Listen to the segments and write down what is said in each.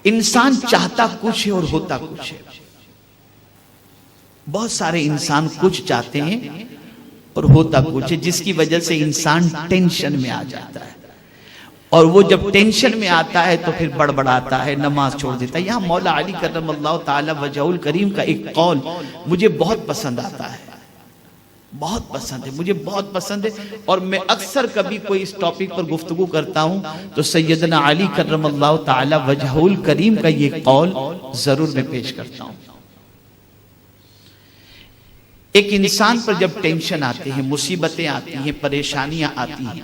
انسان چاہتا کچھ ہے اور ہوتا کچھ ہے. بہت سارے انسان کچھ چاہتے ہیں اور ہوتا کچھ ہے، جس کی وجہ سے انسان ٹینشن میں آ جاتا ہے. اور وہ جب ٹینشن میں آتا ہے تو پھر بڑبڑاتا ہے، نماز چھوڑ دیتا ہے. یہاں مولا علی کرم اللہ تعالی وجہہ الکریم کا ایک قول مجھے بہت پسند آتا ہے، بہت پسند ہے، مجھے بہت پسند ہے. اور میں اکثر کبھی کوئی اس ٹاپک پر گفتگو کرتا ہوں تو سیدنا علی کرم اللہ تعالی وجہہ الکریم کا یہ قول ضرور میں پیش کرتا ہوں. ایک انسان پر جب ٹینشن آتی ہے، مصیبتیں آتی ہیں، پریشانیاں آتی ہیں،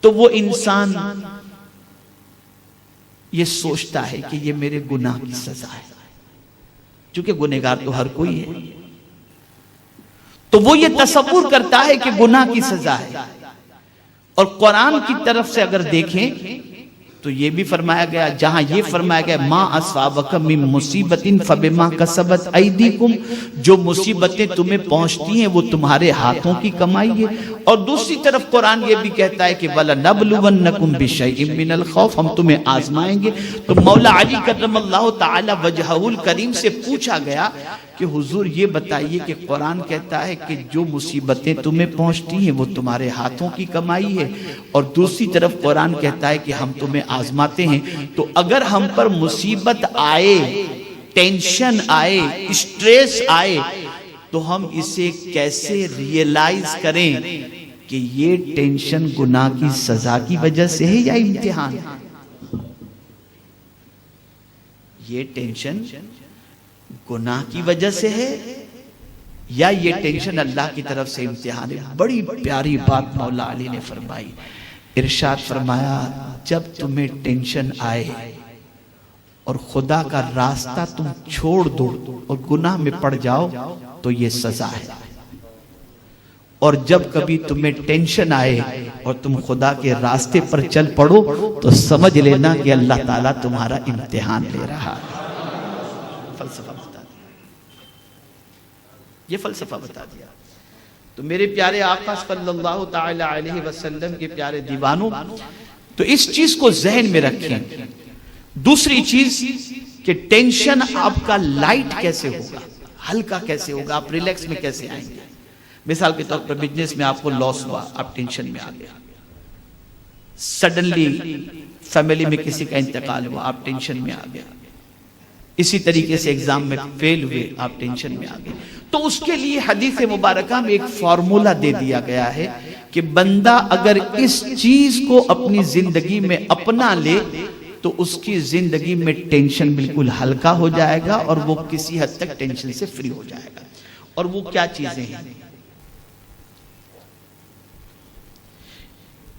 تو وہ انسان یہ سوچتا ہے کہ یہ میرے گناہ کی سزا ہے. چونکہ گنہگار تو ہر کوئی ہے، تو وہ یہ تصور کرتا ہے کہ گناہ کی سزا ہے. اور قرآن کی طرف سے اگر دیکھیں تو یہ بھی فرمایا گیا، جہاں یہ فرمایا گیا ما اصابک من مصیبت فبما کسبت ایدیکم، جو مصیبتیں تمہیں پہنچتی ہیں وہ تمہارے ہاتھوں کی کمائی ہے. اور دوسری طرف قرآن یہ بھی کہتا ہے کہ وَلَنَبْلُوَنَّكُمْ بِشَيْءٍ مِّنَ الْخَوْفِ، ہم تمہیں آزمائیں گے. تو مولا علی کرم اللہ تعالی وجہہ الکریم سے پوچھا گیا کہ حضور یہ بتائیے کہ قرآن کہتا ہے کہ جو مصیبتیں تمہیں پہنچتی ہیں وہ تمہارے ہاتھوں کی کمائی ہے، اور دوسری طرف قرآن کہتا ہے کہ ہم تمہیں آزماتے ہیں. تو اگر ہم پر مصیبت آئے، ٹینشن آئے، اسٹریس آئے، تو ہم اسے کیسے ریئلائز کریں کہ یہ ٹینشن گناہ کی سزا کی وجہ سے ہے یا امتحان؟ یہ ٹینشن گناہ کی وجہ سے ہے یا یہ ٹینشن اللہ کی طرف سے امتحان ہے؟ بڑی پیاری بات مولا علی نے فرمائی. ارشاد فرمایا جب تمہیں ٹینشن آئے اور خدا کا راستہ تم چھوڑ دو اور گناہ میں پڑ جاؤ تو یہ سزا ہے. اور جب کبھی تمہیں ٹینشن آئے اور تم خدا کے راستے پر چل پڑو تو سمجھ لینا کہ اللہ تعالیٰ تمہارا امتحان لے رہا ہے. فلسفہ بتا دیا، یہ فلسفہ بتا دیا. تو میرے پیارے آقا صلی اللہ تعالی علیہ وسلم کے پیارے دیوانوں، تو اس چیز کو ذہن میں رکھیں. دوسری چیز کہ ٹینشن آپ کا لائٹ کیسے ہوگا، ہلکا کیسے ہوگا، آپ ریلیکس میں کیسے آئیں گے. مثال کے طور پر بزنس میں آپ کو لاس ہوا، آپ ٹینشن میں آ گئے. سڈنلی فیملی میں کسی کا انتقال ہوا، آپ ٹینشن میں آ گئے. اسی طریقے سے ایگزام میں فیل ہوئے، آپ ٹینشن میں آ گئے. تو اس کے لیے حدیث مبارکہ میں ایک فارمولہ دے دیا گیا ہے کہ بندہ اگر اس چیز کو اپنی زندگی میں اپنا لے تو اس کی زندگی میں ٹینشن بالکل ہلکا ہو جائے گا اور وہ کسی حد تک ٹینشن سے فری ہو جائے گا. اور وہ کیا چیزیں ہیں؟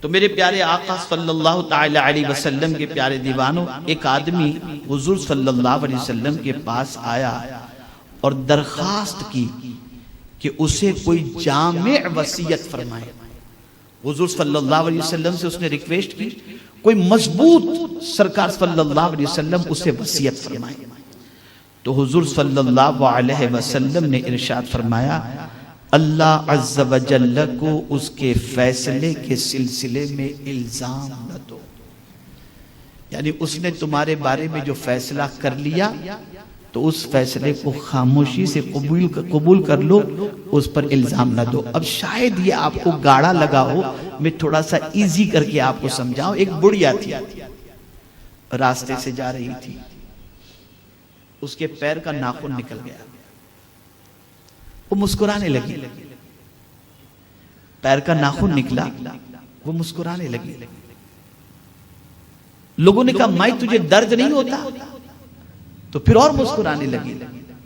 تو میرے پیارے آقا صلی اللہ تعالی علیہ وسلم کے پیارے دیوانوں، ایک آدمی حضور صلی اللہ علیہ وسلم کے پاس آیا اور درخواست کی کہ اسے کوئی جامع وصیت فرمائے. حضور صلی اللہ علیہ وسلم سے اس نے ریکویسٹ کی کوئی مضبوط سرکار صلی اللہ علیہ وسلم اسے وصیت فرمائے. تو حضور صلی اللہ علیہ وسلم نے ارشاد فرمایا اللہ عز و جل کو اس کے فیصلے کے سلسلے میں الزام نہ دو. یعنی اس نے تمہارے بارے میں جو فیصلہ کر لیا تو اس فیصلے کو خاموشی سے قبول کر لو، اس پر الزام نہ دو. اب شاید یہ آپ کو گاڑا لگا ہو، میں تھوڑا سا ایزی کر کے آپ کو سمجھاؤں. ایک بڑھیا تھی، راستے سے جا رہی تھی، اس کے پیر کا ناخن نکل گیا. وہ مسکرانے لگی. پیر کا ناخن نکلا، وہ مسکرانے لگی. لوگوں نے کہا مائی تجھے درد نہیں ہوتا؟ تو پھر اور مسکرانے لگی.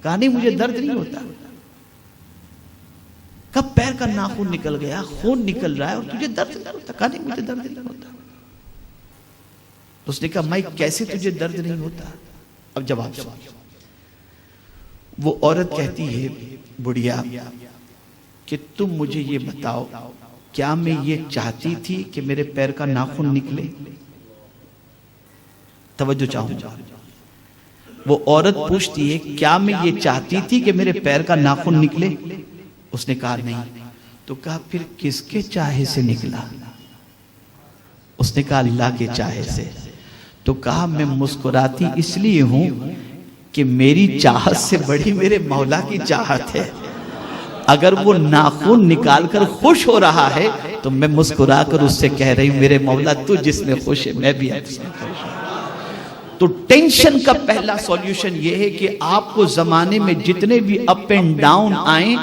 کہا نہیں مجھے درد نہیں ہوتا. کب پیر کا ناخن نکل گیا، خون نکل رہا ہے اور تجھے درد نہیں ہوتا؟ کہا نہیں مجھے درد نہیں ہوتا. اس نے کہا مائی کیسے تجھے درد نہیں ہوتا؟ اب جواب سن. وہ عورت کہتی ہے بڑھیا کہ تم مجھے یہ بتاؤ کیا میں یہ چاہتی تھی کہ میرے پیر کا ناخن نکلے؟ توجہ چاہوں گا. وہ عورت پوچھتی ہے کیا میں یہ چاہتی تھی کہ میرے پیر کا ناخن نکلے؟ اس نے کہا نہیں. تو کہا پھر کس کے چاہے سے نکلا؟ اس نے کہا اللہ کے چاہے سے. تو کہا میں مسکراتی اس لیے ہوں کہ میری چاہت سے بڑی میرے مولا کی چاہت ہے. اگر وہ ناخن نکال کر خوش ہو رہا ہے تو میں مسکرا کر اس سے کہہ رہی ہوں میرے مولا تو جس میں خوش ہے میں بھی آپ سے خوش ہوں. تو ٹینشن کا پہلا سولیوشن یہ ہے کہ آپ کو زمانے میں جتنے بھی اپ اینڈ ڈاؤن آئیں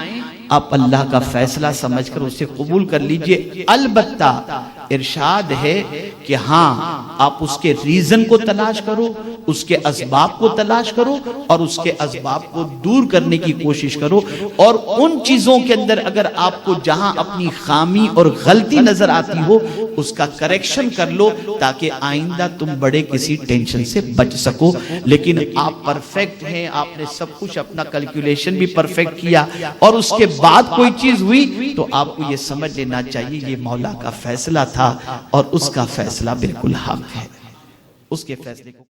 آپ اللہ کا فیصلہ سمجھ کر اسے قبول کر لیجئے. البتہ ارشاد ہے کہ ہاں آپ اس کے ریزن کو تلاش کرو, اس کے اسباب کو تلاش کرو اور اس کے اسباب کو دور کرنے کی کوشش کرو, اور ان چیزوں کے اندر اگر آپ کو جہاں اپنی خامی اور غلطی نظر آتی ہو اس کا کریکشن کر لو تاکہ آئندہ تم بڑے کسی ٹینشن سے بچ سکو. لیکن آپ پرفیکٹ ہیں, آپ نے سب کچھ اپنا کیلکولیشن بھی پرفیکٹ کیا اور اس کے بعد کوئی چیز ہوئی تو آپ کو یہ سمجھ لینا چاہیے یہ مولا کا فیصلہ تھا اور اس کا فیصلہ بالکل حق ہے. اس کے فیصلے کو